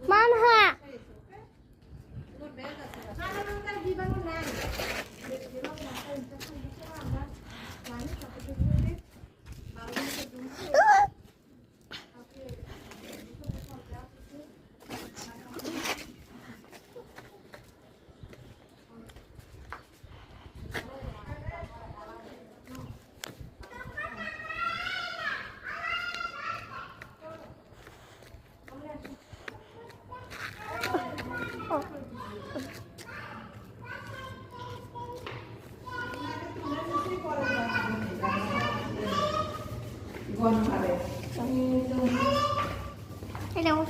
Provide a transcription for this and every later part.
Manha Hello.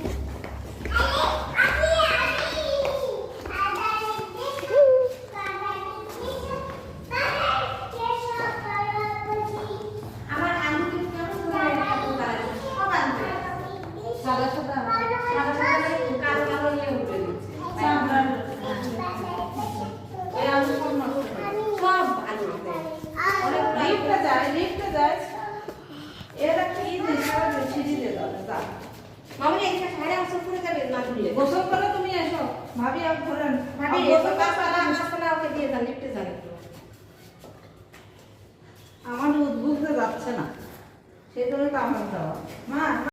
গোসল করে তুমি এসো ভাবি আর ধরেন ভাবি গোসল কাপড় ওকে দিয়ে দাও লিফটে যান একটু আমার উদ্বুদ্ধ যাচ্ছে না সেই জন্য তো আমার যাওয়া মা